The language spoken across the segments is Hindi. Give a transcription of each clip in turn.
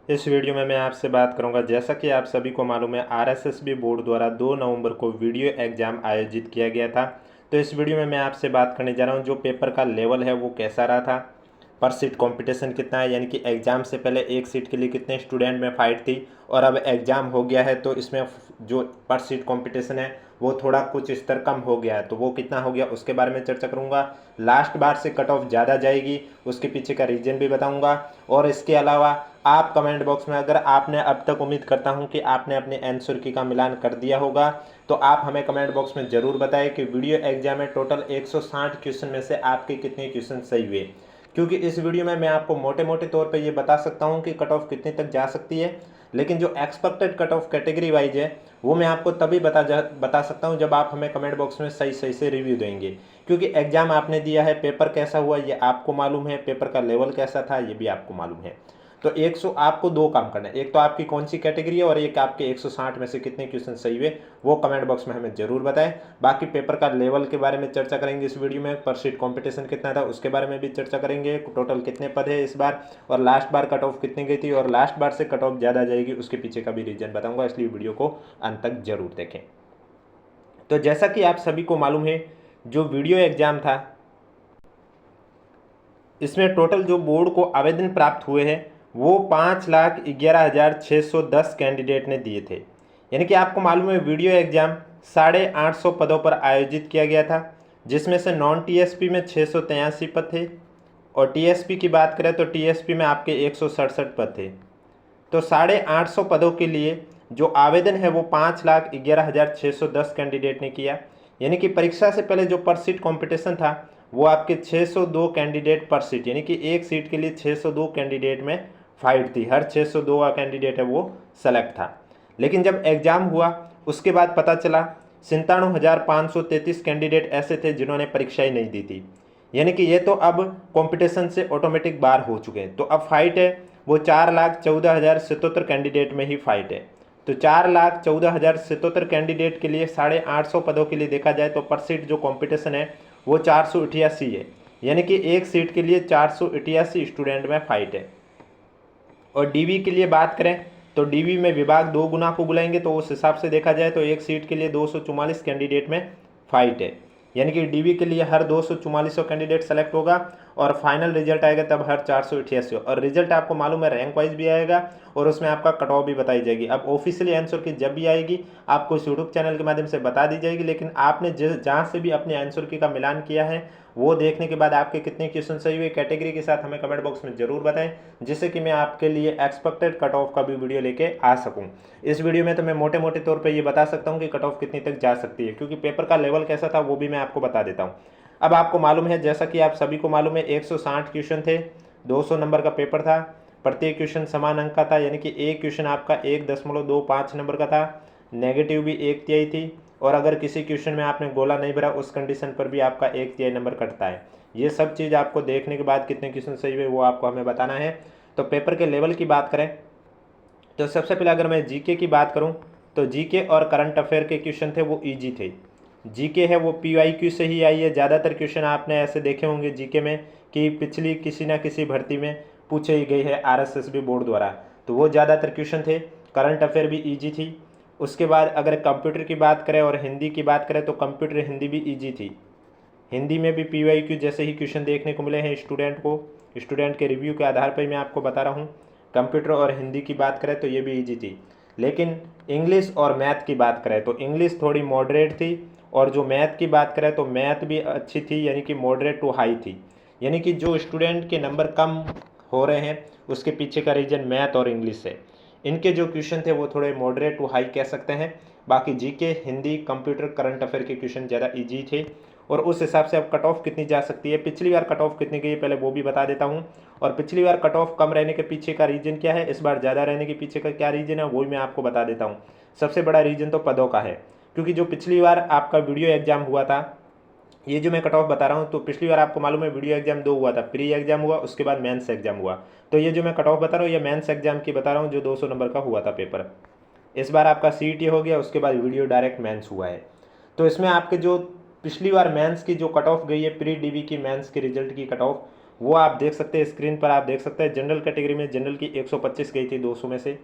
इस वीडियो में मैं आपसे बात करूंगा, जैसा कि आप सभी को मालूम है आरएसएसबी बोर्ड द्वारा 2 नवंबर को वीडियो एग्ज़ाम आयोजित किया गया था। तो इस वीडियो में मैं आपसे बात करने जा रहा हूं जो पेपर का लेवल है वो कैसा रहा था, पर सीट कंपटीशन कितना है, यानी कि एग्ज़ाम से पहले एक सीट के लिए कितने स्टूडेंट में फ़ाइट थी और अब एग्ज़ाम हो गया है तो इसमें जो पर सीट कंपटीशन है वो थोड़ा कुछ स्तर कम हो गया है, तो वो कितना हो गया उसके बारे में चर्चा करूंगा। लास्ट बार से कट ऑफ ज़्यादा जाएगी उसके पीछे का रीज़न भी बताऊंगा। और इसके अलावा आप कमेंट बॉक्स में, अगर आपने अब तक, उम्मीद करता हूं कि आपने अपने आंसर की का मिलान कर दिया होगा, तो आप हमें कमेंट बॉक्स में ज़रूर बताएं कि वीडियो एग्जाम में टोटल 160 क्वेश्चन में से आपके कितने क्वेश्चन सही हुए। क्योंकि इस वीडियो में मैं आपको मोटे मोटे तौर पे ये बता सकता हूँ कि कट ऑफ कितने तक जा सकती है, लेकिन जो expected cut off category wise है वो मैं आपको तभी बता सकता हूँ जब आप हमें कमेंट बॉक्स में सही सही से रिव्यू देंगे। क्योंकि एग्जाम आपने दिया है, पेपर कैसा हुआ ये आपको मालूम है, पेपर का लेवल कैसा था ये भी आपको मालूम है। तो 100 आपको दो काम करना है, एक तो आपकी कौन सी कैटेगरी है और एक आपके 160 में से कितने क्वेश्चन सही हुए वो कमेंट बॉक्स में हमें जरूर बताएं। बाकी पेपर का लेवल के बारे में चर्चा करेंगे इस वीडियो में, पर सीट कॉम्पिटिशन कितना था उसके बारे में भी चर्चा करेंगे, टोटल कितने पद है इस बार, और लास्ट बार कट ऑफ कितनी गई थी और लास्ट बार से कट ऑफ ज़्यादा जाएगी उसके पीछे का भी रीजन बताऊंगा, इसलिए वीडियो को अंत तक जरूर देखें। तो जैसा कि आप सभी को मालूम है जो वीडियो एग्जाम था इसमें टोटल जो बोर्ड को आवेदन प्राप्त हुए हैं वो 5,11,610 कैंडिडेट ने दिए थे। यानी कि आपको मालूम है वीडियो एग्जाम 850 पदों पर आयोजित किया गया था, जिसमें से नॉन टीएसपी में 683 पद थे और टीएसपी की बात करें तो टीएसपी में आपके 167 पद थे। तो 850 पदों के लिए जो आवेदन है वो 5,11,610 कैंडिडेट ने किया। यानी कि परीक्षा से पहले जो पर सीट कॉम्पिटिशन था वो आपके 602 कैंडिडेट पर सीट, यानी कि एक सीट के लिए 602 कैंडिडेट में फाइट थी, हर 602 कैंडिडेट है वो सेलेक्ट था। लेकिन जब एग्ज़ाम हुआ उसके बाद पता चला 97,533 कैंडिडेट ऐसे थे जिन्होंने परीक्षा ही नहीं दी थी। यानी कि ये तो अब कंपटीशन से ऑटोमेटिक बाहर हो चुके हैं। तो अब फाइट है वो 4,14,077 कैंडिडेट में ही फाइट है। तो 4,14,077 कैंडिडेट के लिए 850 पदों के लिए देखा जाए तो पर सीट जो कंपटीशन है वो 488 है, यानी कि एक सीट के लिए 488 स्टूडेंट में फाइट है। और डीवी के लिए बात करें तो डीवी में विभाग 2 गुना को बुलाएंगे, तो उस हिसाब से देखा जाए तो एक सीट के लिए 244 कैंडिडेट में फाइट है। यानी कि डीवी के लिए हर 244 कैंडिडेट सेलेक्ट होगा और फाइनल रिजल्ट आएगा तब हर 488, और रिजल्ट आपको मालूम है रैंक वाइज भी आएगा और उसमें आपका कट ऑफ भी बताई जाएगी। अब ऑफिशियली आंसर की जब भी आएगी आपको इस यूट्यूब चैनल के माध्यम से बता दी जाएगी, लेकिन आपने जहाँ से भी अपने आंसर की का मिलान किया है वो देखने के बाद आपके कितने क्वेश्चन सही हुए कैटेगरी के साथ हमें कमेंट बॉक्स में जरूर बताएं, जिससे कि मैं आपके लिए एक्सपेक्टेड कट ऑफ का भी वीडियो लेके आ सकूं। इस वीडियो में तो मैं मोटे मोटे तौर पे ये बता सकता हूं कि कट ऑफ कितनी तक जा सकती है, क्योंकि पेपर का लेवल कैसा था वो भी मैं आपको बता देता हूं। अब आपको मालूम है, जैसा कि आप सभी को मालूम है 160 क्वेश्चन थे, 200 नंबर का पेपर था, प्रत्येक क्वेश्चन समान अंक का था, यानी कि एक क्वेश्चन आपका 1.25 नंबर का था, नेगेटिव भी 1/3 थी, और अगर किसी क्वेश्चन में आपने गोला नहीं भरा उस कंडीशन पर भी आपका 1/3 नंबर कटता है। ये सब चीज़ आपको देखने के बाद कितने क्वेश्चन सही हुए वो आपको हमें बताना है। तो पेपर के लेवल की बात करें तो सबसे पहले अगर मैं जीके की बात करूं तो जीके और करंट अफेयर के क्वेश्चन थे वो इजी थे। जीके है वो पीवाईक्यू से ही आई है, ज़्यादातर क्वेश्चन आपने ऐसे देखे होंगे जीके में कि पिछली किसी ना किसी भर्ती में पूछे ही गई है आरएसएसबी बोर्ड द्वारा, तो वो ज़्यादातर क्वेश्चन थे। करंट अफेयर भी ईजी थी। उसके बाद अगर कंप्यूटर की बात करें और हिंदी की बात करें तो कंप्यूटर हिंदी भी ईजी थी। हिंदी में भी पीवाईक्यू जैसे ही क्वेश्चन देखने को मिले हैं स्टूडेंट को, स्टूडेंट के रिव्यू के आधार पर मैं आपको बता रहा हूँ। कंप्यूटर और हिंदी की बात करें तो ये भी ईजी थी। लेकिन इंग्लिश और मैथ की बात करें तो इंग्लिश थोड़ी मॉडरेट थी, और जो मैथ की बात करें तो मैथ भी अच्छी थी, यानी कि मॉडरेट टू हाई थी। यानी कि जो स्टूडेंट के नंबर कम हो रहे हैं उसके पीछे का रीजन मैथ और इंग्लिश है। इनके जो क्वेश्चन थे वो थोड़े मॉडरेट टू हाई कह सकते हैं। बाकी GK, Hindi, computer, current affair के क्वेश्चन ज़्यादा ईजी थे। और उस हिसाब से अब कट ऑफ कितनी जा सकती है, पिछली बार कट ऑफ कितनी गई पहले वो भी बता देता हूँ, और पिछली बार कट ऑफ कम रहने के पीछे का रीजन क्या है, इस बार ज़्यादा रहने के पीछे का क्या रीजन है वो भी मैं आपको बता देता हूँ। सबसे बड़ा रीजन तो पदों का है, क्योंकि जो पिछली बार आपका वीडियो एग्जाम हुआ था, ये जो मैं कट ऑफ बता रहा हूँ, तो पिछली बार आपको मालूम है वीडियो एग्जाम 2 हुआ था, प्री एग्जाम हुआ उसके बाद मेंस एग्जाम हुआ। तो ये जो मैं कट ऑफ बता रहा हूँ ये मेंस एग्जाम की बता रहा हूँ जो 200 नंबर का हुआ था पेपर। इस बार आपका सीईटी हो गया, उसके बाद वीडियो डायरेक्ट मेंस हुआ है। तो इसमें आपके जो पिछली बार मेंस की जो कट ऑफ गई है प्री डीवी की मेंस के रिजल्ट की कट ऑफ, वो आप देख सकते हैं स्क्रीन पर, आप देख सकते हैं जनरल कैटेगरी में जनरल की 125 गई थी 200 में से।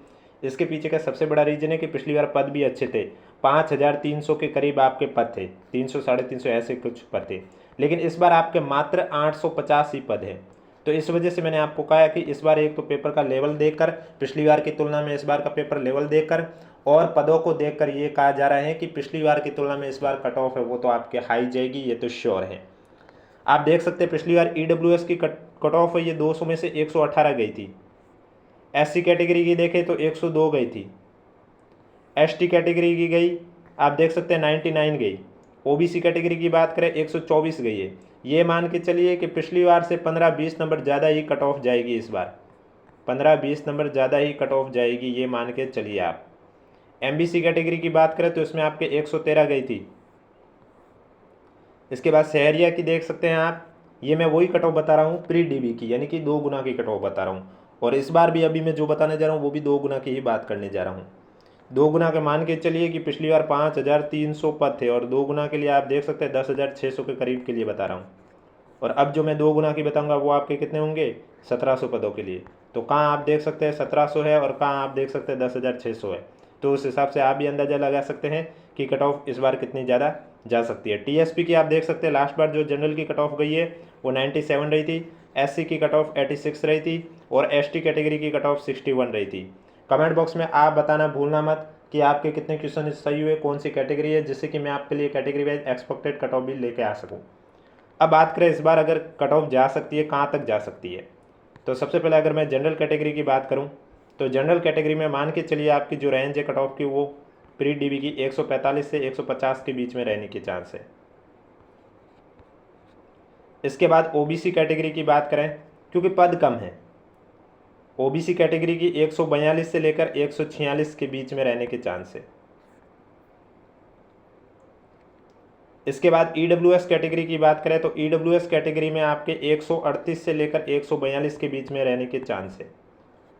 इसके पीछे का सबसे बड़ा रीज़न है कि पिछली बार पद भी अच्छे थे, 5300 के करीब आपके पद थे, 300 350 ऐसे कुछ पद थे, लेकिन इस बार आपके मात्र 850 ही पद हैं। तो इस वजह से मैंने आपको कहा कि इस बार एक तो पेपर का लेवल देखकर, पिछली बार की तुलना में इस बार का पेपर लेवल देखकर और पदों को देखकर ये कहा जा रहा है कि पिछली बार की तुलना में इस बार कट ऑफ है वो तो आपके हाई जाएगी, ये तो श्योर है। आप देख सकते हैं पिछली बार EWS की कट ऑफ है ये 200 में से 118 गई थी। SC कैटेगरी की देखें तो 102 गई थी। ST कैटेगरी की गई, आप देख सकते हैं 99 गई। OBC कैटेगरी की बात करें 124 गई है। ये मान के चलिए कि पिछली बार से 15-20 नंबर ज़्यादा ही कट ऑफ जाएगी, इस बार 15-20 नंबर ज़्यादा ही कट ऑफ जाएगी, ये मान के चलिए आप। MBC कैटेगरी की बात करें तो इसमें आपके 113 गई थी। इसके बाद शहरिया की देख सकते हैं आप, ये मैं वही कट ऑफ बता रहा हूँ प्री DB की, यानी कि 2 गुना की कट ऑफ बता रहा हूँ। और इस बार भी अभी मैं जो बताने जा रहा हूँ वो भी 2 गुना की ही बात करने जा रहा हूँ। 2 गुना के मान के चलिए कि पिछली बार 5300 पद थे और 2 गुना के लिए आप देख सकते हैं 10,600 के करीब के लिए बता रहा हूँ। और अब जो मैं 2 गुना की बताऊंगा वो आपके कितने होंगे, 1700 पदों के लिए। तो कहाँ आप देख सकते हैं 1700 है और कहाँ आप देख सकते हैं 10,600 है। तो उस हिसाब से आप भी अंदाज़ा लगा सकते हैं कि कट ऑफ इस बार कितनी ज़्यादा जा सकती है। TSP की आप देख सकते हैं लास्ट बार जो जनरल की कट ऑफ गई है वो 97 रही थी, SC की कट ऑफ 86 रही थी और ST कैटेगरी की कट ऑफ 61 रही थी। कमेंट बॉक्स में आप बताना भूलना मत कि आपके कितने क्वेश्चन सही हुए, कौन सी कैटेगरी है, जिससे कि मैं आपके लिए category wise expected cut off भी लेके आ सकूँ। अब बात करें इस बार अगर कट ऑफ जा सकती है, कहाँ तक जा सकती है। तो सबसे पहले अगर मैं जनरल कैटेगरी की बात करूँ तो जनरल कैटेगरी में मान के चलिए आपकी जो रेंज है कट ऑफ की वो प्री DB की 145 से 150 के बीच में रहने के चांस है। इसके बाद OBC कैटेगरी की बात करें, क्योंकि पद कम है, OBC कैटेगरी की 142 से लेकर 146 के बीच में रहने के चांस है। इसके बाद EWS कैटेगरी की बात करें तो EWS कैटेगरी में आपके 138 से लेकर 142 के बीच में रहने के चांस है।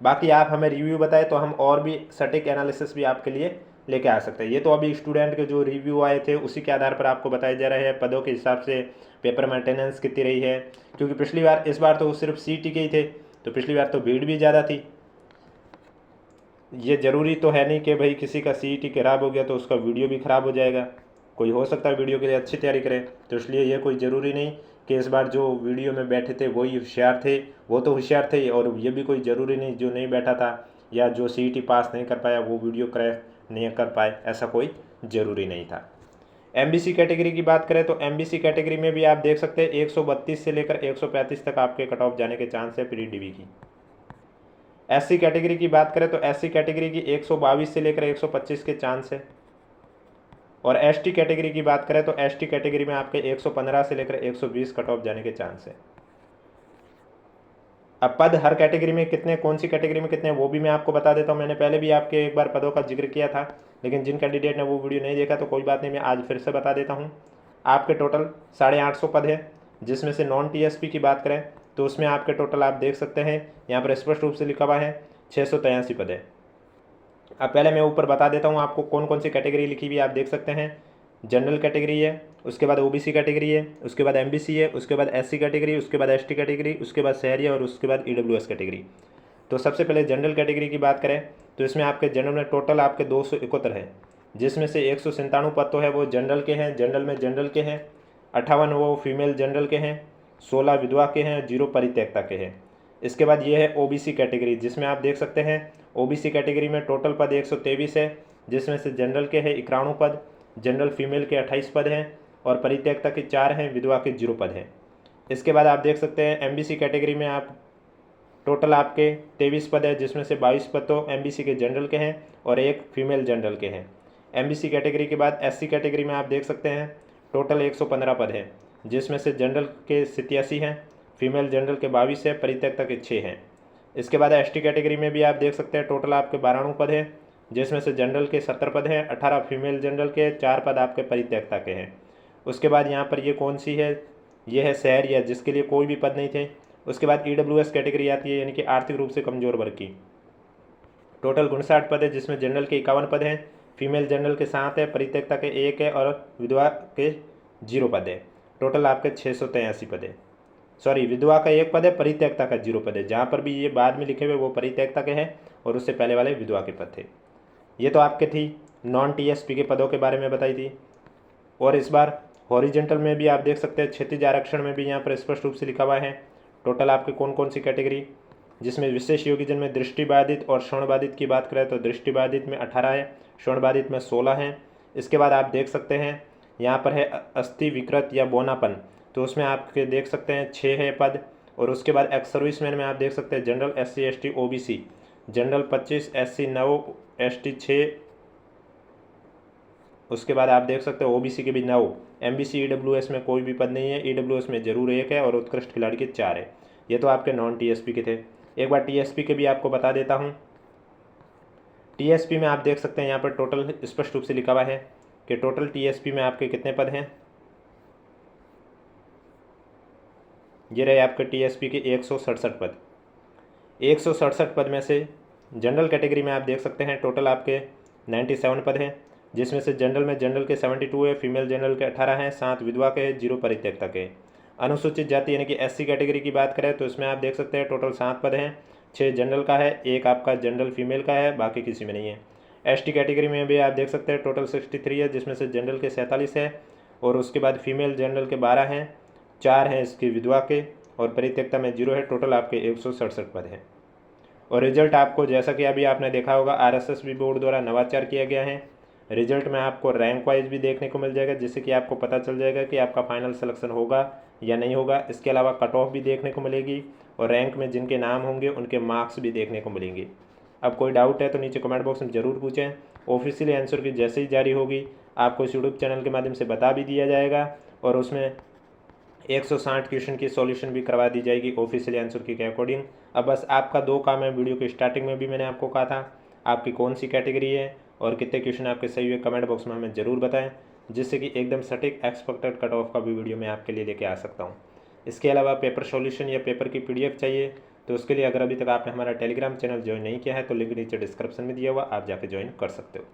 बाकी आप हमें रिव्यू बताएं तो हम और भी सटीक एनालिसिस भी आपके लिए लेके आ सकते हैं। ये तो अभी स्टूडेंट के जो रिव्यू आए थे उसी के आधार पर आपको बताए जा रहे हैं पदों के हिसाब से पेपर मेंटेनेंस कितनी रही है, क्योंकि पिछली बार इस बार तो सिर्फ CT के ही थे, तो पिछली बार तो भीड़ भी ज़्यादा थी। ये ज़रूरी तो है नहीं कि भाई किसी का CT खराब हो गया तो उसका वीडियो भी ख़राब हो जाएगा, कोई हो सकता है वीडियो के लिए अच्छी तैयारी करे, तो इसलिए ये कोई ज़रूरी नहीं कि इस बार जो वीडियो में बैठे थे वही होशियार थे, वो तो होशियार थे, और ये भी कोई ज़रूरी नहीं जो नहीं बैठा था या जो CT पास नहीं कर पाया वो वीडियो क्रैक नहीं कर पाए, ऐसा कोई ज़रूरी नहीं था। MBC कैटेगरी की बात करें तो MBC कैटेगरी में भी आप देख सकते हैं 132 से लेकर 135 तक आपके कट ऑफ जाने के चांस है प्री DB की। SC कैटेगरी की बात करें तो SC कैटेगरी की 122 से लेकर 125 के चांस है। और ST कैटेगरी की बात करें तो ST कैटेगरी में आपके 115 से लेकर 120 कट ऑफ जाने के चांस है। अब पद हर कैटेगरी में कितने, कौन सी कैटेगरी में कितने, वो भी मैं आपको बता देता हूँ। मैंने पहले भी आपके एक बार पदों का जिक्र किया था, लेकिन जिन कैंडिडेट ने वो वीडियो नहीं देखा तो कोई बात नहीं, मैं आज फिर से बता देता हूँ। आपके टोटल 850 पद है, जिसमें से नॉन TSP की बात करें तो उसमें आपके टोटल आप देख सकते हैं यहाँ पर स्पष्ट रूप से लिखा हुआ है 683 पद है। अब पहले मैं ऊपर बता देता हूँ आपको कौन कौन सी कैटेगरी लिखी हुई है। आप देख सकते हैं जनरल कैटेगरी है, उसके बाद OBC कैटेगरी है, उसके बाद MBC है, उसके बाद SC कैटेगरी, उसके बाद ST कैटेगरी, उसके बाद शहरी और उसके बाद EWS कैटेगरी। तो सबसे पहले जनरल कैटेगरी की बात करें तो इसमें आपके जनरल में टोटल आपके 271 है, जिसमें से 197 पद तो है वो जनरल के हैं, जनरल के हैं, 58 वो फीमेल जनरल के हैं, 16 विधवा के हैं, 0 परित्यक्ता के हैं। इसके बाद ये है OBC कैटेगरी, जिसमें आप देख सकते हैं OBC कैटेगरी में टोटल पद 123 है, जिसमें से जनरल के हैं 91 पद, जनरल फीमेल के 28 पद हैं और परित्यक्ता के 4 हैं, विधवा के 0 पद हैं। इसके बाद आप देख सकते हैं MBC कैटेगरी में आप टोटल आपके 23 पद है, जिसमें से 22 पद तो MBC के जनरल के हैं और 1 फीमेल जनरल के हैं। MBC कैटेगरी के बाद SC कैटेगरी में आप देख सकते हैं टोटल 115 पद हैं, जिसमें से जनरल के 87 हैं, फीमेल जनरल के 22 है, परित्यक्ता के 6 हैं। इसके बाद ST कैटेगरी में भी आप देख सकते हैं टोटल आपके 92 पद हैं, जिसमें से जनरल के 70 पद हैं, 18 फीमेल जनरल के, 4 पद आपके परित्यक्ता के हैं। उसके बाद यहाँ पर ये कौन सी है, ये है शहरिया, जिसके लिए कोई भी पद नहीं थे। उसके बाद EWS कैटेगरी आती है, यानी कि आर्थिक रूप से कमज़ोर वर्ग की। टोटल 59 पद है, जिसमें जनरल के 51 पद हैं, फीमेल जनरल के 7 है, परित्यक्ता के 1 है और विधवा के 0 पद है। टोटल आपके 683 पद है। सॉरी, विधवा का 1 पद है, परित्यक्ता का 0 पद है। जहाँ पर भी ये बाद में लिखे हुए वो परित्यक्ता के हैं और उससे पहले वाले विधवा के पद थे। ये तो आपके थी नॉन टीएसपी के पदों के बारे में बताई थी। और इस बार हॉरिजेंटल में भी आप देख सकते हैं, क्षैतिज आरक्षण में भी यहाँ पर स्पष्ट रूप से लिखा हुआ है टोटल आपके कौन कौन सी कैटेगरी, जिसमें विशेष योग्यजन में दृष्टिबाधित और श्रवणबाधित की बात करें तो दृष्टिबाधित में 18 है, श्रवणबाधित में 16 हैं। इसके बाद आप देख सकते हैं यहाँ पर है अस्थि विकृत या बौनापन, तो उसमें आपके देख सकते हैं 6 है पद। और उसके बाद एक्स सर्विसमैन में आप देख सकते हैं general, SC ST OBC, general 25, SC 9, ST 6। उसके बाद आप देख सकते हो OBC के भी 9, MBC EWS में कोई भी पद नहीं है, EWS में जरूर 1 है और उत्कृष्ट खिलाड़ी के 4 है। ये तो आपके नॉन TSP के थे। एक बार TSP के भी आपको बता देता हूँ। TSP में आप देख सकते हैं यहाँ पर टोटल स्पष्ट रूप से लिखा हुआ है कि टोटल TSP में आपके कितने पद हैं। ये रहे आपके TSP के 167 पद। 167 पद में से जनरल कैटेगरी में आप देख सकते हैं टोटल आपके 97 पद हैं, जिसमें से जनरल के 72 है, फीमेल जनरल के 18 हैं, 7 विधवा के, 0 परित्यक्ता के। अनुसूचित जाति यानी कि SC कैटेगरी की बात करें तो इसमें आप देख सकते हैं टोटल 7 पद हैं, 6 जनरल का है, 1 आपका जनरल फीमेल का है, बाकी किसी में नहीं है। ST कैटेगरी में भी आप देख सकते हैं टोटल 63 है, जिसमें से जनरल के 47 है और उसके बाद फीमेल जनरल के 12 हैं, 4 हैं इसके विधवा के और परित्यक्ता में 0 है। टोटल आपके 167 पद हैं। और रिजल्ट आपको जैसा कि अभी आपने देखा होगा RSSB बोर्ड द्वारा नवाचार किया गया है। रिजल्ट में आपको रैंक वाइज भी देखने को मिल जाएगा, जिससे कि आपको पता चल जाएगा कि आपका फाइनल सिलेक्शन होगा या नहीं होगा। इसके अलावा कट ऑफ भी देखने को मिलेगी और रैंक में जिनके नाम होंगे उनके मार्क्स भी देखने को मिलेंगे। अब कोई डाउट है तो नीचे कमेंट बॉक्स में ज़रूर पूछें। ऑफिशियली आंसर की जैसे ही जारी होगी आपको इस यूट्यूब चैनल के माध्यम से बता भी दिया जाएगा और उसमें 160 क्वेश्चन की सॉल्यूशन भी करवा दी जाएगी ऑफिशियल आंसर की के अकॉर्डिंग। अब बस आपका 2 काम है, वीडियो की स्टार्टिंग में भी मैंने आपको कहा था आपकी कौन सी कैटेगरी है और कितने क्वेश्चन आपके सही हुए, कमेंट बॉक्स में हमें ज़रूर बताएं, जिससे कि एकदम सटीक एक्सपेक्टेड कट ऑफ का भी वीडियो मैं आपके लिए लेके आ सकता हूं। इसके अलावा पेपर सॉल्यूशन या पेपर की PDF चाहिए तो उसके लिए अगर अभी तक आपने हमारा टेलीग्राम चैनल ज्वाइन नहीं किया है तो लिंक नीचे डिस्क्रिप्शन में दिया हुआ, आप जाके ज्वाइन कर सकते हो।